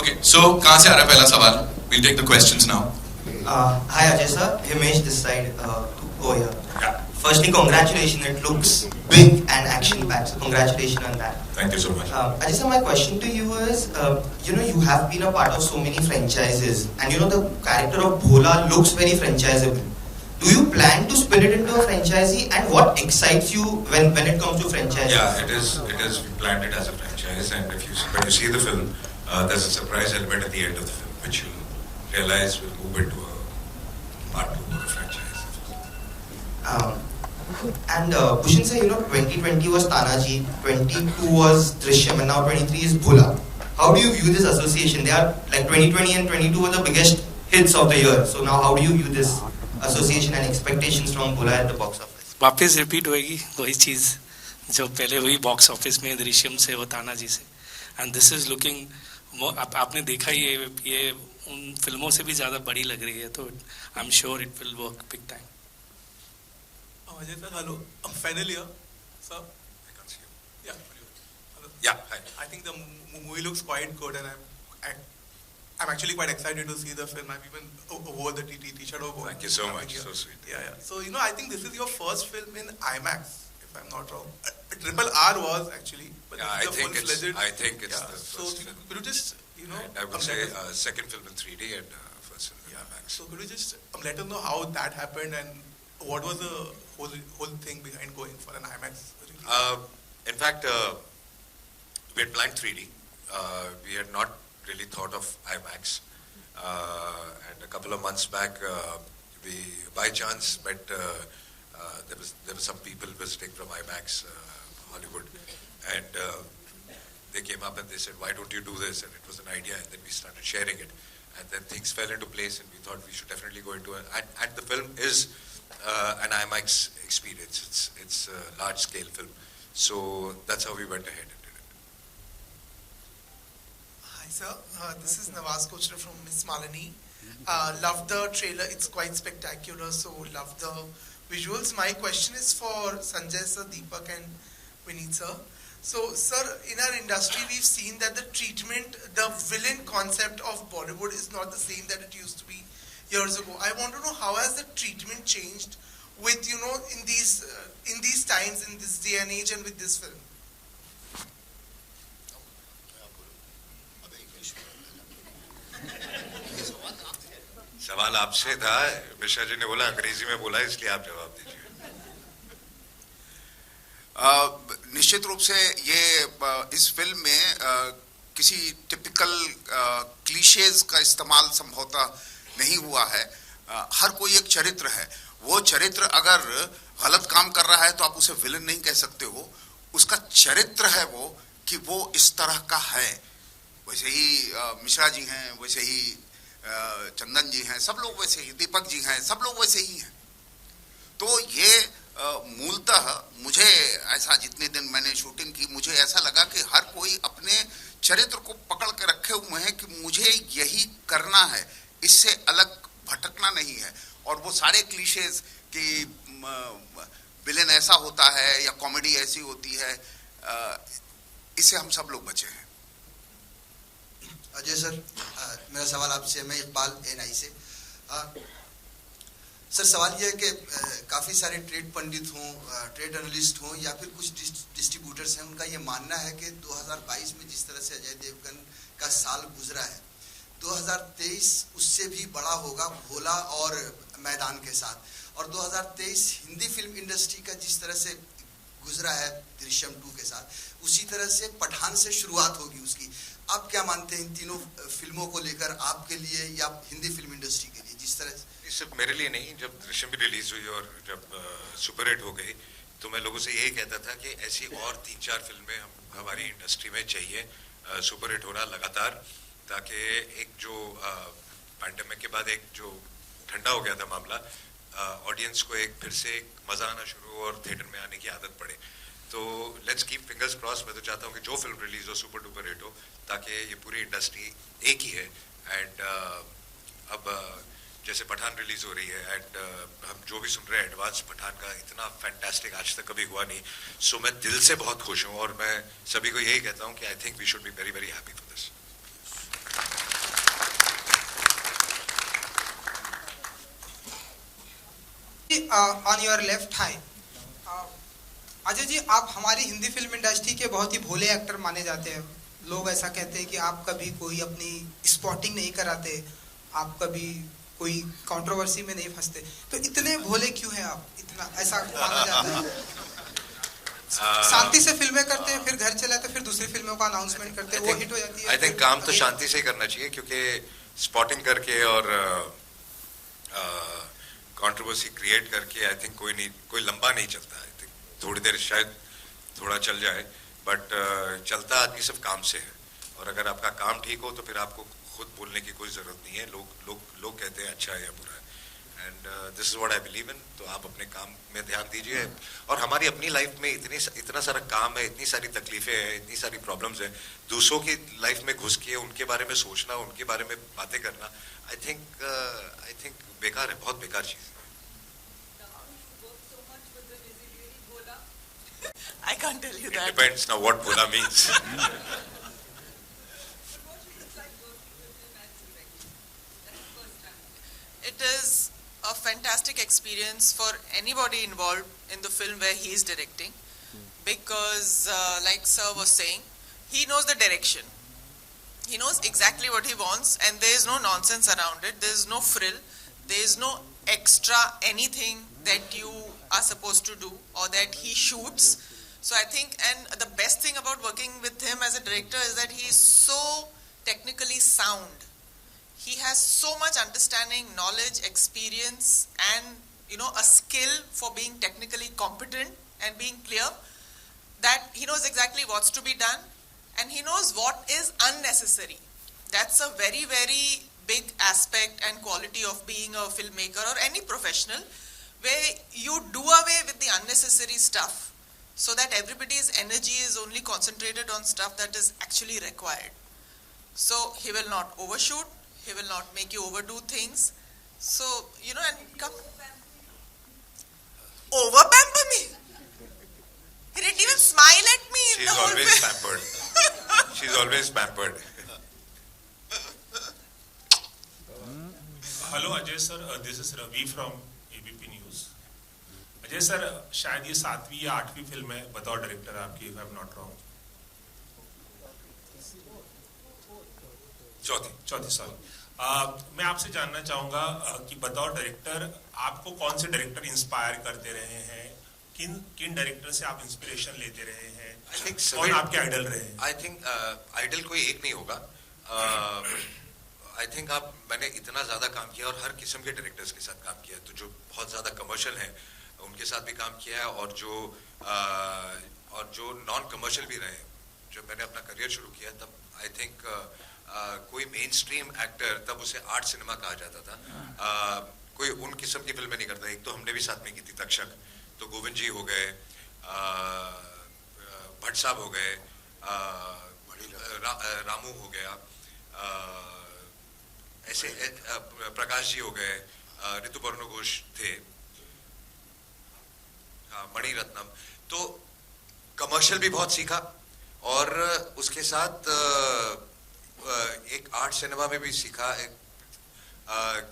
Okay, so कहाँ से आ रहा है पहला सवाल? We'll take the questions now. Hi Ajay sir, Himesh this side. Go here. Yeah. Firstly, congratulations. It looks big and action-packed. So congratulations on that. Thank you so much. Ajay sir, my question to you is, you have been a part of so many franchises, and the character of Bhola looks very franchisable. Do you plan to spin it into a franchisee, and what excites you when it comes to franchise? Yeah, it is. We planned it as a franchise, and when you see the film, there's a surprise element at the end of the film, which you realize will move into a part 2 of a franchise. And Bhushan sir, 2020 was Tanaji, 22 was Drishyam, and now 23 is Bhola. How do you view this association? They are like 2020 and 22 were the biggest hits of the year. So now how do you view this association and expectations from Bhola at the box office? वापस repeat होएगी वही चीज़ जो पहले हुई box office में दृश्यम से और तानाजी से. एंड दिस इज लुकिंग, आपने देखा ये उन फिल्मों से भी ज़्यादा बड़ी लग रही है, तो I am sure it will work big time. Ajay sir, hello. I'm final year, sir. I can't see you. Yeah, hello. Yeah, hi. I think the movie looks quite good, and I'm actually quite excited to see the film. I've even wore the T-shirt over. Thank you so much. So sweet. Yeah. So I think this is your first film in IMAX, if I'm not wrong. Triple R was actually, but Yeah, I think it's the first So film. could you just And I would say second film in 3D and first film in IMAX. So could you just let us know how that happened and what was the whole thing behind going for an IMAX release? In fact, we had planned 3D. We had not really thought of IMAX. And a couple of months back, we by chance met. There were some people visiting from IMAX Hollywood, and they came up and they said, "Why don't you do this?" And it was an idea, and then we started sharing it, and then things fell into place, and we thought we should definitely go into it. And the film is an IMAX experience. It's a large-scale film, so that's how we went ahead and did it. Hi sir, this is Nawaz Kochra from Miss Malini. Loved the trailer, it's quite spectacular, so loved the visuals. My question is for Sanjay sir, Deepak and Vineet sir. So sir, in our industry we've seen that the villain concept of Bollywood is not the same that it used to be years ago. I want to know how has the treatment changed with in these times, in this day and age, and with this film. सवाल आपसे था, मिश्रा जी ने बोला अंग्रेजी में बोला, इसलिए आप जवाब दीजिए. निश्चित रूप से ये इस फिल्म में किसी टिपिकल क्लीशेज का इस्तेमाल संभवतः नहीं हुआ है. हर कोई एक चरित्र है. वो चरित्र अगर गलत काम कर रहा है तो आप उसे विलन नहीं कह सकते हो. उसका चरित्र है वो कि वो इस तरह का है. वैसे ही मिश्रा जी हैं, वैसे ही चंदन जी हैं, सब लोग वैसे ही, दीपक जी हैं, सब लोग वैसे ही हैं. तो ये मूलतः मुझे ऐसा, जितने दिन मैंने शूटिंग की, मुझे ऐसा लगा कि हर कोई अपने चरित्र को पकड़ के रखे हुए हैं कि मुझे यही करना है, इससे अलग भटकना नहीं है. और वो सारे क्लीशेज कि विलेन ऐसा होता है या कॉमेडी ऐसी होती है, इससे हम सब लोग बचे हैं. अजय सर, मेरा सवाल आपसे, मैं इकबाल NI से. सर सवाल यह है कि काफ़ी सारे ट्रेड पंडित हों, ट्रेड एनालिस्ट हों, या फिर कुछ डिस्ट्रीब्यूटर्स हैं, उनका ये मानना है कि 2022 में जिस तरह से अजय देवगन का साल गुजरा है, 2023 उससे भी बड़ा होगा भोला और मैदान के साथ. और 2023 हिंदी फिल्म इंडस्ट्री का जिस तरह से गुजरा है दृश्यम 2 के साथ, उसी तरह से पठान से शुरुआत होगी उसकी. आप क्या मानते हैं इन तीनों फिल्मों को लेकर, आपके लिए या हिंदी फिल्म इंडस्ट्री के लिए, जिस तरह से? सिर्फ मेरे लिए नहीं, जब दृश्यम भी रिलीज हुई और जब सुपर हिट हो गई, तो मैं लोगों से यही कहता था कि ऐसी और 3-4 फिल्में हमारी इंडस्ट्री में चाहिए, सुपर हिट होना लगातार, ताकि एक जो पैंडेमिक के बाद एक जो ठंडा हो गया था मामला, ऑडियंस को एक फिर से एक मजा आना शुरू हो और थिएटर में आने की आदत पड़े. तो लेट्स कीप फिंगर्स क्रॉस. मैं तो चाहता हूँ कि जो फिल्म रिलीज हो सुपर डुपर हिट हो, ताकि ये पूरी इंडस्ट्री एक ही है. एंड अब जैसे पठान रिलीज हो रही है, एंड हम जो भी सुन रहे हैं एडवांस पठान का, इतना फैंटास्टिक आज तक कभी हुआ नहीं. सो मैं दिल से बहुत खुश हूँ और मैं सभी को यही कहता हूँ कि I think we should be very very happy for this. on your left high. Ajay ji, आप हमारी हिंदी फिल्म इंडस्ट्री के बहुत ही भोले एक्टर माने जाते हैं. लोग ऐसा कहते हैं कि आप कभी कोई अपनी स्पॉटिंग नहीं कराते, आप कभी कोई कंट्रोवर्सी में नहीं फंसते, तो इतने भोले क्यों हैं आप? इतना ऐसा माना जाता है. शांति से फिल्में करते हैं, फिर घर चले आते, फिर दूसरी फिल्मों का अनाउंसमेंट करते हैं, वो हिट हो जाती है. आई थिंक काम तो शांति से ही करना चाहिए, क्योंकि स्पॉटिंग करके और कंट्रोवर्सी क्रिएट करके आई थिंक कोई लंबा नहीं चलता. आई थिंक थोड़ी देर शायद थोड़ा चल जाए, बट चलता आदमी सब काम से है. और अगर आपका काम ठीक हो तो फिर आपको खुद बोलने की कोई जरूरत नहीं है. लोग कहते हैं अच्छा है या बुरा है, and this is what I believe in. तो आप अपने काम में ध्यान दीजिए. और हमारी अपनी लाइफ में इतना सारा काम है, इतनी सारी तकलीफें हैं, इतनी सारी प्रॉब्लम्स हैं. दूसरों की लाइफ में घुस के उनके बारे में सोचना, उनके बारे में बातें करना, आई थिंक बेकार है, बहुत बेकार चीज़ है. I can't tell you that. It depends now what Bhola means. It is a fantastic experience for anybody involved in the film where he is directing, because like sir was saying, he knows the direction. He knows exactly what he wants, and there is no nonsense around it. There is no frill. There is no extra anything that you are supposed to do or that he shoots. So I think, and the best thing about working with him as a director is that he is so technically sound. He has so much understanding, knowledge, experience, and a skill for being technically competent and being clear, that he knows exactly what's to be done, and he knows what is unnecessary. That's a very, very big aspect and quality of being a filmmaker or any professional, where you do away with the unnecessary stuff, so that everybody's energy is only concentrated on stuff that is actually required. So he will not overshoot, he will not make you overdo things. So, and come over-pamper me. He didn't even smile at me in the whole film. She's always pampered. She's always pampered. Hello Ajay sir, this is Ravi from ABP News. Ajay sir, शायद ये 7वीं या 8वीं film है बतौर director आपकी, if I am not wrong. चौथी sorry. मैं आपसे जानना चाहूंगा कि बतौर डायरेक्टर आपको कौन से डायरेक्टर इंस्पायर करते रहे हैं, किन डायरेक्टर से आप इंस्पिरेशन लेते रहे हैं, कौन आपके आइडल रहे हैं? आई थिंक आइडल कोई एक नहीं होगा. आई थिंक मैंने इतना ज्यादा काम किया और हर किस्म के डायरेक्टर्स के साथ काम किया, तो जो बहुत ज्यादा कमर्शियल है उनके साथ भी काम किया है, और जो नॉन कमर्शियल भी रहे. जब मैंने अपना करियर शुरू किया तब आई थिंक कोई मेन स्ट्रीम एक्टर, तब उसे आर्ट सिनेमा कहा जाता था, कोई उन किस्म की फिल्में नहीं करता. एक तो हमने भी साथ में की थी तक्षक, तो गोविंद जी हो गए, भट्ट साहब हो गए, रामू हो गया, ऐसे प्रकाश जी हो गए, ऋतुपर्णो घोष थे, मणिरत्नम. तो कमर्शियल भी बहुत सीखा, और उसके साथ एक आर्ट सिनेमा में भी सीखा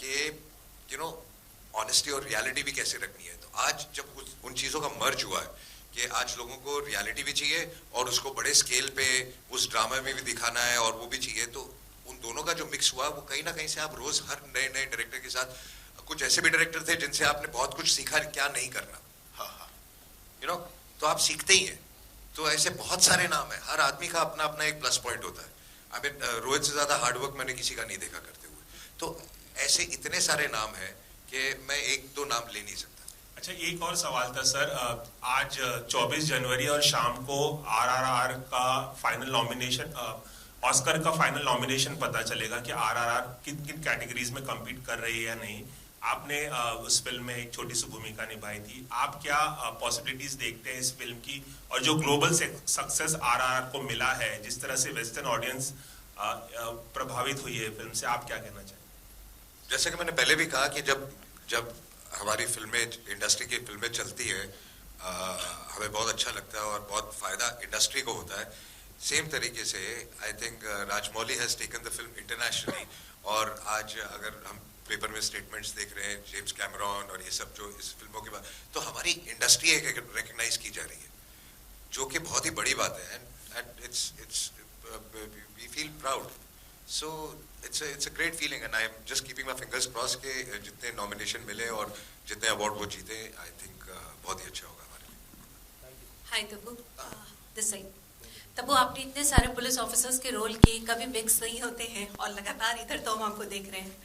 कि ऑनेस्टी और रियलिटी भी कैसे रखनी है. तो आज जब उन चीज़ों का मर्ज हुआ है कि आज लोगों को रियलिटी भी चाहिए और उसको बड़े स्केल पे उस ड्रामा में भी दिखाना है और वो भी चाहिए, तो उन दोनों का जो मिक्स हुआ वो कहीं ना कहीं से आप रोज हर नए नए डायरेक्टर के साथ, कुछ ऐसे भी डायरेक्टर थे जिनसे आपने बहुत कुछ सीखा क्या नहीं करना, तो आप सीखते ही हैं. तो ऐसे बहुत सारे नाम है, हर आदमी का अपना अपना एक प्लस पॉइंट होता है. अभी रोहित से ज्यादा हार्डवर्क मैंने किसी का नहीं देखा करते हुए. तो ऐसे इतने सारे नाम है कि मैं एक दो नाम ले नहीं सकता. अच्छा, एक और सवाल था सर. आज 24 जनवरी और शाम को RRR का फाइनल नॉमिनेशन, ऑस्कर का फाइनल नॉमिनेशन पता चलेगा कि RRR किन किन कैटेगरीज में कम्पीट कर रही है या नहीं. आपने उस फिल्म में एक छोटी सी भूमिका निभाई थी. आप क्या पॉसिबिलिटीज देखते हैं इस फिल्म की, और जो ग्लोबल सक्सेस RRR को मिला है, जिस तरह से वेस्टर्न ऑडियंस प्रभावित हुई है फिल्म से, आप क्या कहना चाहेंगे? जैसे कि मैंने पहले भी कहा कि जब हमारी फिल्में, इंडस्ट्री की फिल्में चलती है, हमें बहुत अच्छा लगता है और बहुत फायदा इंडस्ट्री को होता है. सेम तरीके से I think Rajamouli has taken the film internationally, और आज अगर हम पेपर में स्टेटमेंट्स देख रहे हैं जेम्स कैमरॉन और ये सब जो इस फिल्मों के बाद, तो हमारी इंडस्ट्री एक रिकग्नाइज की जा रही है, जो कि बहुत ही बड़ी बात है. And it's we feel proud. So it's a great feeling and I am just keeping my fingers cross के जितने नॉमिनेशन मिले और जितने अवार्ड वो जीते, आई थिंक बहुत ही अच्छा होगा हमारे लिए. हाय तब्बू, दिस साइड. तब्बू, आपने इतने सारे पुलिस ऑफिसर्स के रोल किए, कभी मिक्स नहीं होते हैं और लगातार इधर तो हम आपको देख रहे हैं.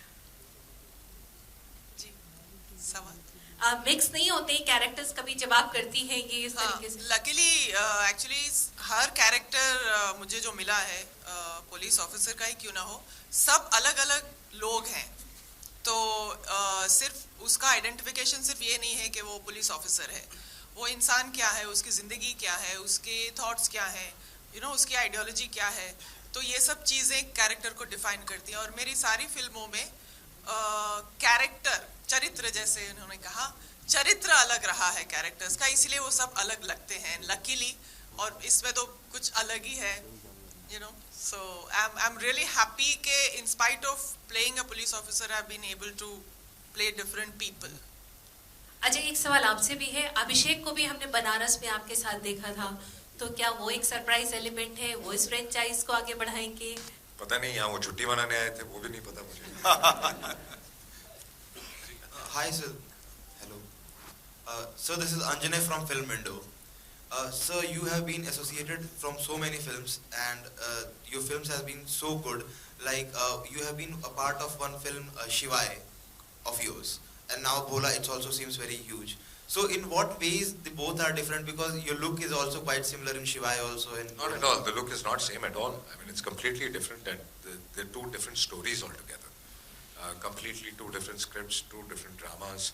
जी, सवाल मिक्स नहीं होते कैरेक्टर्स कभी जब आप करती हैं ये इस तरीके से? लकीली एक्चुअली हर कैरेक्टर मुझे जो मिला है पुलिस ऑफिसर का ही क्यों ना हो, सब अलग अलग लोग हैं. तो सिर्फ उसका आइडेंटिफिकेशन सिर्फ ये नहीं है कि वो पुलिस ऑफिसर है. वो इंसान क्या है, उसकी ज़िंदगी क्या है, उसके थॉट्स क्या है, उसकी आइडियोलॉजी क्या है. तो ये सब चीज़ें कैरेक्टर को डिफाइन करती हैं. और मेरी सारी फिल्मों में कैरेक्टर, चरित्र, जैसे उन्होंने कहा, चरित्र अलग रहा है कैरेक्टर्स का, इसलिए वो सब अलग लगते हैं लकीली. और इसमें तो कुछ अलग ही है, so I'm really happy के in spite of playing a police officer I've been able to play different people. अच्छा, एक सवाल आपसे भी है. अभिषेक को भी हमने बनारस में आपके साथ देखा था, तो क्या वो एक सरप्राइज एलिमेंट है, वो इस फ्रेंचाइज को आगे बढ़ाएंगे? पता नहीं, यहाँ वो छुट्टी मनाने आए थे, वो भी नहीं पता मुझे. Hi sir, hello. Sir, this is Anjanay from Film Window. Sir, you have been associated from so many films, and your films have been so good. Like you have been a part of one film, Shivai, of yours, and now Bhola. It also seems very huge. So, in what ways the both are different? Because your look is also quite similar in Shivai also. And not at all. The look is not same at all. I mean, it's completely different, and they're two different stories altogether. Completely two different scripts, two different dramas.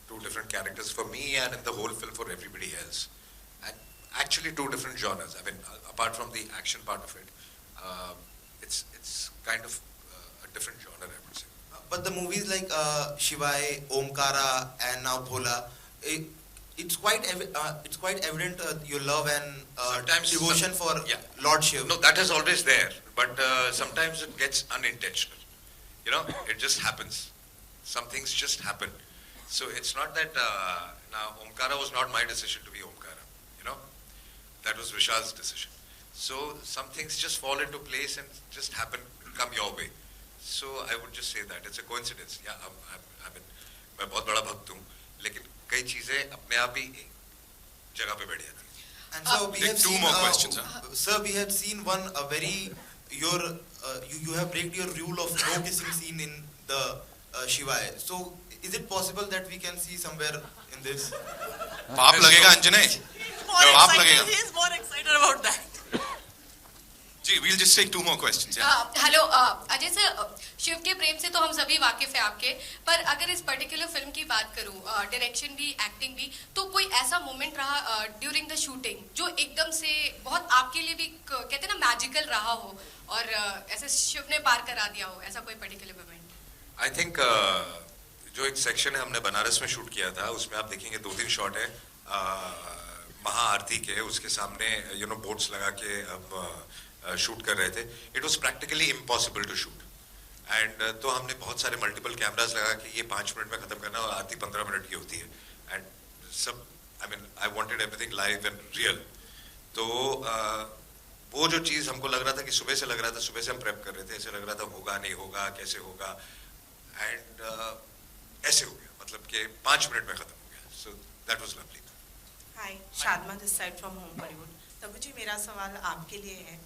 Two different characters for me and in the whole film for everybody else, and actually two different genres. I mean, apart from the action part of it, it's kind of a different genre, I would say. But the movies like Shivai, Omkara, and now Bhola, it's quite evident your love and devotion for Lord Shiv. No, that is always there, but sometimes it gets unintentional. It just happens. Some things just happen. So it's not that now Omkara was not my decision to be Omkara, that was Vishal's decision. So some things just fall into place and just happen, come your way. So I would just say that it's a coincidence. Yeah, I mean, मैं बहुत बड़ा भक्त हूँ, लेकिन कई चीजें अपने आप ही जगह पे बैठ जाती हैं. And so we have two seen, more questions. Sir, we had seen one you have break your rule of no kissing scene in the Shivai. So is it possible that we can see somewhere in this? पाप लगेगा अंजने. पाप लगेगा. He is more excited about that. जी, we'll just take two more questions. Hello Ajay sir, Shiv के प्रेम से तो हम सभी वाकिफ हैं आपके, पर अगर इस पर्टिकुलर फिल्म की बात करूं, डायरेक्शन भी, एक्टिंग भी, तो कोई ऐसा मोमेंट रहा ड्यूरिंग द शूटिंग जो एकदम से बहुत आपके लिए भी कहते हैं ना मैजिकल रहा हो और ऐसे शिव ने पार करा दिया हो, ऐसा कोई पर्टिकुलर मोमेंट? आई थिंक जो एक सेक्शन है हमने बनारस में शूट किया था, उसमें आप देखेंगे 2-3 शॉट है महाआरती के, उसके सामने बोट्स लगा के अब शूट कर रहे थे. It was practically impossible to shoot, and तो हमने बहुत सारे मल्टीपल कैमरास लगा के ये 5 मिनट में खत्म करना, और आरती 15 मिनट की होती है, एंड सब I wanted everything live and real. तो वो जो चीज़ हमको लग रहा था कि सुबह से लग रहा था, सुबह से हम प्रेप कर रहे थे, ऐसे लग रहा था होगा नहीं होगा, कैसे होगा, एंड ऐसे हो गया, मतलब कि 5 मिनट में खत्म हो गया. So that was lovely. Hi, Shadma this side from home Bollywood. Tabu ji, मेरा सवाल आपके लिए है.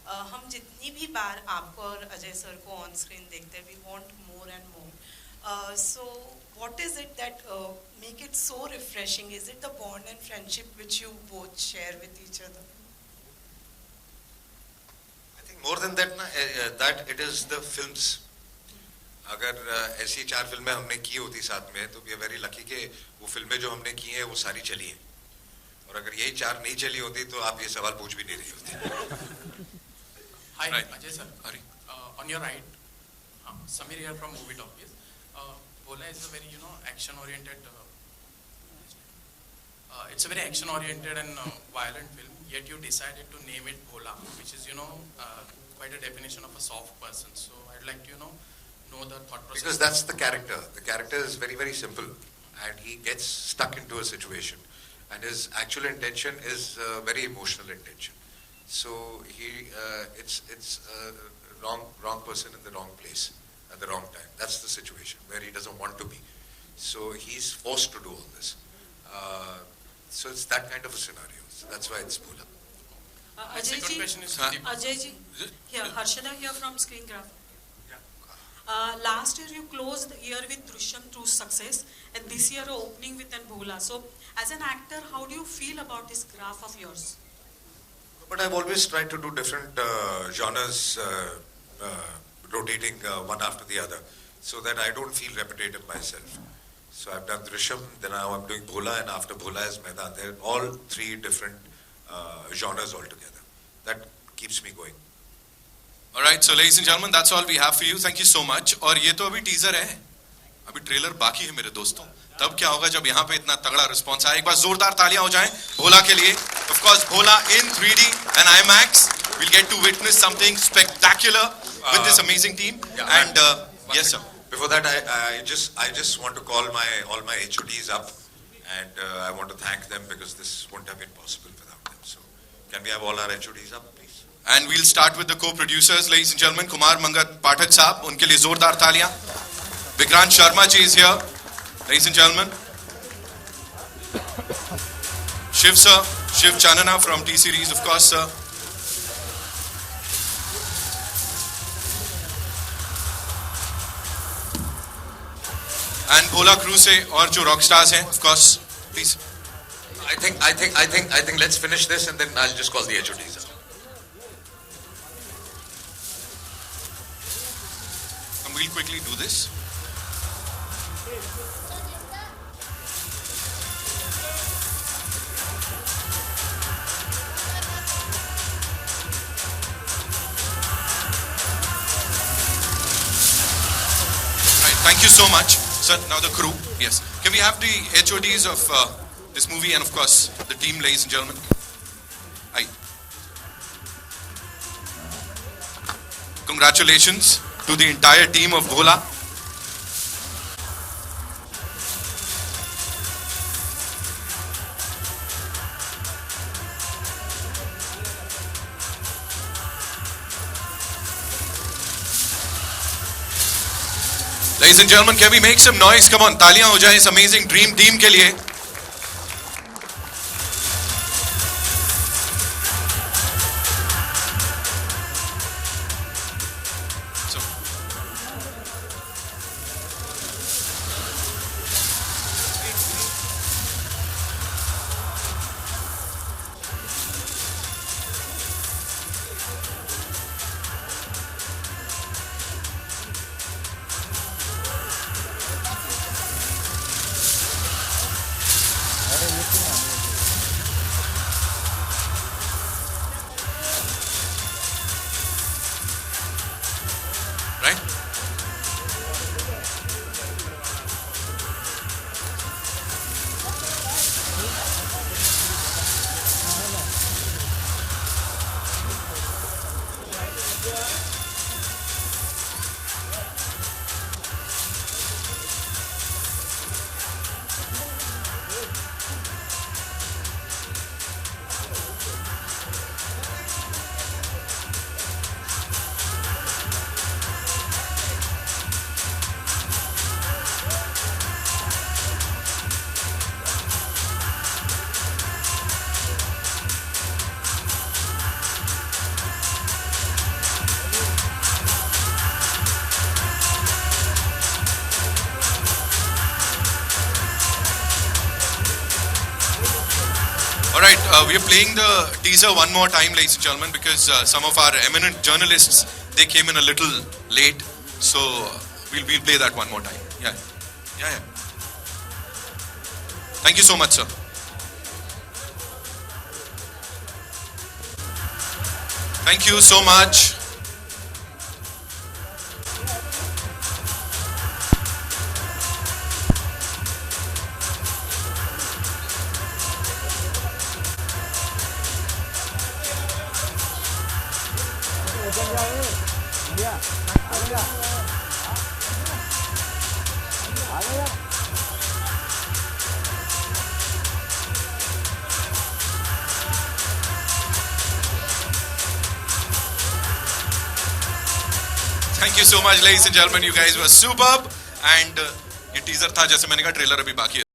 हम जितनी भी बार आपको और अजय सर को ऑन स्क्रीन देखते हैं, we want more and more. So what is it that make it so refreshing? Is it the bond and friendship which you both share with each other? I think more than that ना, that it is the films. अगर ऐसी 4 फिल्में हमने की होती साथ में, तो वी आर वेरी लकी कि वो फिल्में जो हमने की हैं वो सारी चली हैं, और अगर यही 4 नहीं चली होती तो आप ये सवाल पूछ भी नहीं रही होती. Hi, Ajay sir. On your right, Samir here from Movie Talkies. Bhola is a very, action-oriented. It's a very action-oriented and violent film. Yet you decided to name it Bhola, which is, quite a definition of a soft person. So I'd like to, know know the thought process. Because that's the character. The character is very, very simple, and he gets stuck into a situation, and his actual intention is very emotional intention. So it's wrong person in the wrong place at the wrong time. That's the situation where he doesn't want to be. So he's forced to do all this. So it's that kind of a scenario. So that's why it's Bhola. Second question is Ajay ji, here, Harshada here from Screen Graph. Last year you closed the year with Drishyam through success, and this year you're opening with an Bhola. So, as an actor, how do you feel about this graph of yours? But I've always tried to do different genres, rotating one after the other, so that I don't feel repetitive myself. So I've done Drishyam, then now I'm doing Bhola, and after Bhola is Maidan. They're all three different genres altogether. That keeps me going. Alright, so ladies and gentlemen, that's all we have for you. Thank you so much. और ये तो अभी teaser है, अभी trailer बाकी है मेरे दोस्तों. तब क्या होगा जब यहाँ पे इतना तगड़ा रिस्पॉन्स आए? एक बार जोरदार तालियां हो जाएं भोला के लिए. Of course, Bhola in 3D and IMAX. We'll get to witness something spectacular with this amazing team. And yes, sir. Before that, I just want to call all my HODs up, and I want to thank them because this wouldn't have been possible without them. So, can we have all our HODs up, please? And we'll start with the co-producers, ladies and gentlemen. Kumar Mangat Pathak Saab, उनके लिए जोरदार तालियां. Vikrant Sharma ji is here, ladies and gentlemen. Shiv sir, Shiv Chanana from T-Series, of course, sir. And Bhola crew से और जो rock stars हैं, of course, please. I think let's finish this and then I'll just call the HODs up. And we'll quickly do this. Right, thank you so much. Sir, now the crew. Yes. Can we have the HODs of this movie and of course the team, ladies and gentlemen? Aye. Congratulations to the entire team of Bhola. Ladies and gentlemen, can we make some noise? Come on, तालियां हो जाएं इस amazing dream team के लिए. We are playing the teaser one more time, ladies and gentlemen, because some of our eminent journalists, they came in a little late, so we'll play that one more time. Yeah. Thank you so much, sir. Thank you so much. Thank you so much ladies and gentleman, you guys were superb. And ये teaser था, जैसे मैंने कहा trailer अभी बाकी है।